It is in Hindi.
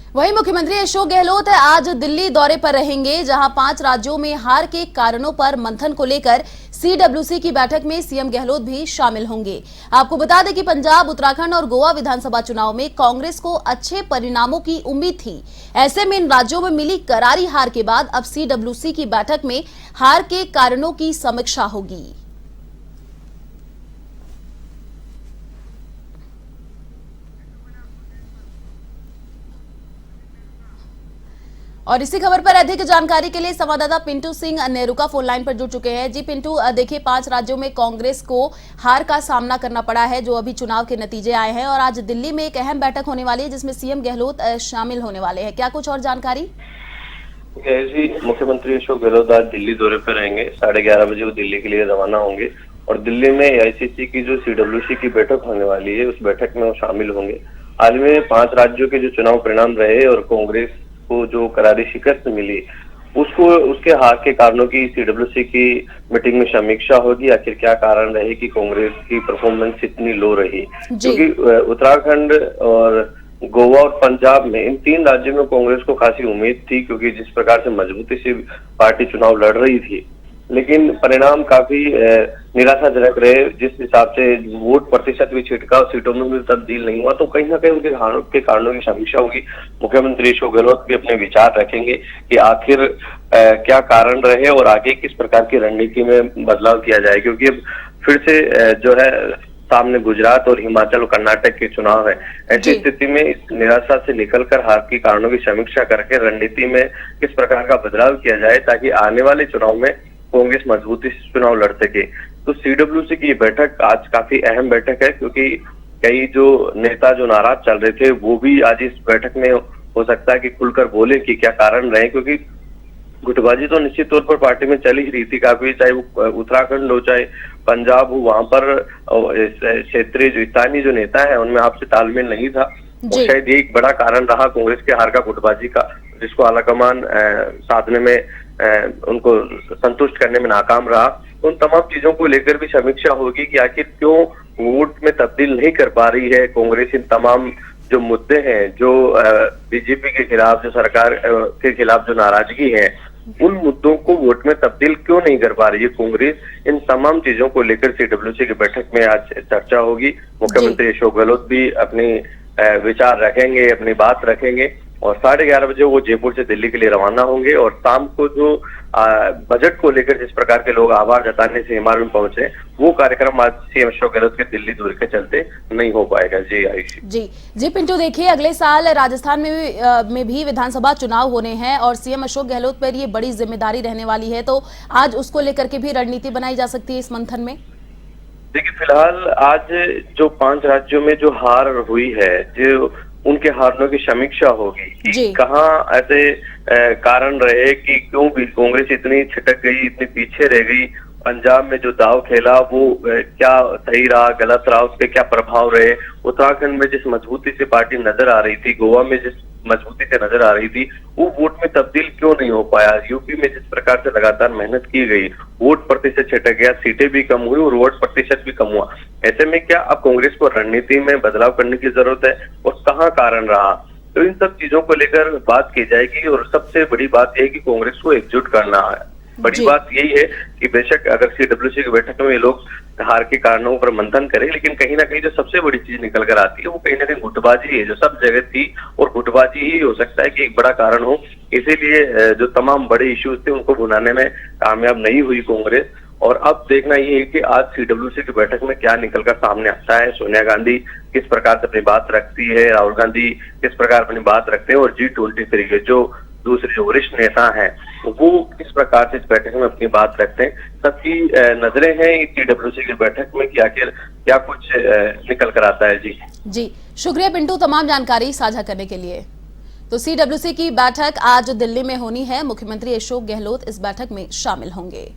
वहीं मुख्यमंत्री अशोक गहलोत आज दिल्ली दौरे पर रहेंगे, जहां 5 राज्यों में हार के कारणों पर मंथन को लेकर सीडब्ल्यूसी की बैठक में सीएम गहलोत भी शामिल होंगे। आपको बता दें कि पंजाब, उत्तराखंड और गोवा विधानसभा चुनाव में कांग्रेस को अच्छे परिणामों की उम्मीद थी। ऐसे में इन राज्यों में मिली करारी हार के बाद अब सीडब्ल्यूसी की बैठक में हार के कारणों की समीक्षा होगी। और इसी खबर पर अधिक जानकारी के लिए संवाददाता पिंटू सिंह नेरुका फोन लाइन पर जुड़ चुके हैं। जी पिंटू, देखिए 5 राज्यों में कांग्रेस को हार का सामना करना पड़ा है, जो अभी चुनाव के नतीजे आए हैं, और आज दिल्ली में एक अहम बैठक होने वाली है जिसमें सीएम गहलोत शामिल होने वाले हैं। क्या कुछ और जानकारी? जी, मुख्यमंत्री अशोक गहलोत आज दिल्ली दौरे पर रहेंगे। 11:30 बजे वो दिल्ली के लिए रवाना होंगे और दिल्ली में एआईसीसी की जो सीडब्ल्यूसी की बैठक होने वाली है, उस बैठक में वो शामिल होंगे। हाल में 5 राज्यों के जो चुनाव परिणाम रहे और कांग्रेस को जो करारी शिकस्त मिली, उसके हार के कारणों की सीडब्ल्यूसी की मीटिंग में समीक्षा होगी। आखिर क्या कारण रहे कि कांग्रेस की परफॉर्मेंस इतनी लो रही, क्योंकि उत्तराखंड और गोवा और पंजाब में, इन 3 राज्यों में कांग्रेस को खासी उम्मीद थी, क्योंकि जिस प्रकार से मजबूती से पार्टी चुनाव लड़ रही थी, लेकिन परिणाम काफी निराशाजनक रहे। जिस हिसाब से वोट प्रतिशत भी छिटका, सीटों में भी तब्दील नहीं हुआ, तो कहीं ना कहीं उनके कारणों की समीक्षा होगी। मुख्यमंत्री अशोक गहलोत भी अपने विचार रखेंगे कि आखिर क्या कारण रहे और आगे किस प्रकार की रणनीति में बदलाव किया जाए, क्योंकि अब फिर से जो है सामने गुजरात और हिमाचल और कर्नाटक के चुनाव है। ऐसी स्थिति में इस निराशा से निकलकर हार के कारणों की समीक्षा करके रणनीति में किस प्रकार का बदलाव किया जाए, ताकि आने वाले चुनाव में कांग्रेस मजबूती से चुनाव लड़ सके। तो सीडब्ल्यूसी की बैठक आज काफी अहम बैठक है, क्योंकि कई जो नेता जो नाराज चल रहे थे, वो भी आज इस बैठक में हो सकता है कि खुलकर बोले कि क्या कारण रहे, क्योंकि गुटबाजी तो निश्चित तौर पर पार्टी में चल ही रही थी काफी, चाहे वो उत्तराखंड हो चाहे पंजाब हो। वहां पर क्षेत्रीय जो स्थानीय जो नेता है, उनमें आपसे तालमेल नहीं था, और शायद ये एक बड़ा कारण रहा कांग्रेस के हार का, गुटबाजी का, जिसको आलाकमान साधने में उनको संतुष्ट करने में नाकाम रहा। उन तमाम चीजों को लेकर भी समीक्षा होगी कि आखिर क्यों वोट में तब्दील नहीं कर पा रही है कांग्रेस। इन तमाम जो मुद्दे हैं, जो बीजेपी के खिलाफ, जो सरकार के खिलाफ जो नाराजगी है, उन मुद्दों को वोट में तब्दील क्यों नहीं कर पा रही है कांग्रेस। इन तमाम चीजों को लेकर सीडब्ल्यूसी की बैठक में आज चर्चा होगी। मुख्यमंत्री अशोक गहलोत भी अपनी विचार रखेंगे, अपनी बात रखेंगे, और 11:30 बजे वो जयपुर से दिल्ली के लिए रवाना होंगे। और शाम को जो बजट को लेकर जिस प्रकार के लोग आभार जताने से हिमालय में पहुंचे, वो कार्यक्रम आज सीएम अशोक गहलोत के दिल्ली दौरे के चलते नहीं हो पाएगा। जी आयुषी। जी पिंटू, देखिए अगले साल राजस्थान में भी विधानसभा चुनाव होने हैं और सीएम अशोक गहलोत पर ये बड़ी जिम्मेदारी रहने वाली है, तो आज उसको लेकर के भी रणनीति बनाई जा सकती है इस मंथन में। देखिए, फिलहाल आज जो 5 राज्यों में जो हार हुई है, जो उनके हारों की समीक्षा होगी कि कहाँ ऐसे कारण रहे कि क्यों भी कांग्रेस इतनी छिटक गई, इतनी पीछे रह गई। पंजाब में जो दाव खेला वो क्या सही रहा, गलत रहा, उसके क्या प्रभाव रहे। उत्तराखंड में जिस मजबूती से पार्टी नजर आ रही थी, गोवा में जिस मजबूती से नजर आ रही थी, वो वोट में तब्दील क्यों नहीं हो पाया। यूपी में जिस प्रकार से लगातार मेहनत की गई, वोट प्रतिशत छिटक गया, सीटें भी कम हुई और वोट प्रतिशत भी कम हुआ। ऐसे में क्या अब कांग्रेस को रणनीति में बदलाव करने की जरूरत है और कहाँ कारण रहा, तो इन सब चीजों को लेकर बात की जाएगी। और सबसे बड़ी बात यह है कि कांग्रेस को एकजुट करना है। बड़ी बात यही है कि बेशक अगर सीडब्ल्यूसी की बैठक में ये लोग हार के कारणों पर मंथन करें, लेकिन कहीं ना कहीं जो सबसे बड़ी चीज निकल कर आती है, वो कहीं ना कहीं गुटबाजी है, जो सब जगह थी, और गुटबाजी ही हो सकता है कि एक बड़ा कारण हो। इसीलिए जो तमाम बड़े इश्यूज थे, उनको भुनाने में कामयाब नहीं हुई कांग्रेस। और अब देखना ये है कि आज सीडब्ल्यूसी की बैठक में क्या निकलकर सामने आता है। सोनिया गांधी किस प्रकार से अपनी बात रखती है, राहुल गांधी किस प्रकार अपनी बात रखते हैं, और G20 के जो दूसरे जो वरिष्ठ नेता हैं, वो किस प्रकार से इस बैठक में अपनी बात रखते हैं। सबकी नजरें हैं सीडब्ल्यूसी की बैठक में कि आखिर क्या कुछ निकल कर आता है। जी शुक्रिया पिंटू तमाम जानकारी साझा करने के लिए। तो सीडब्ल्यूसी की बैठक आज दिल्ली में होनी है, मुख्यमंत्री अशोक गहलोत इस बैठक में शामिल होंगे।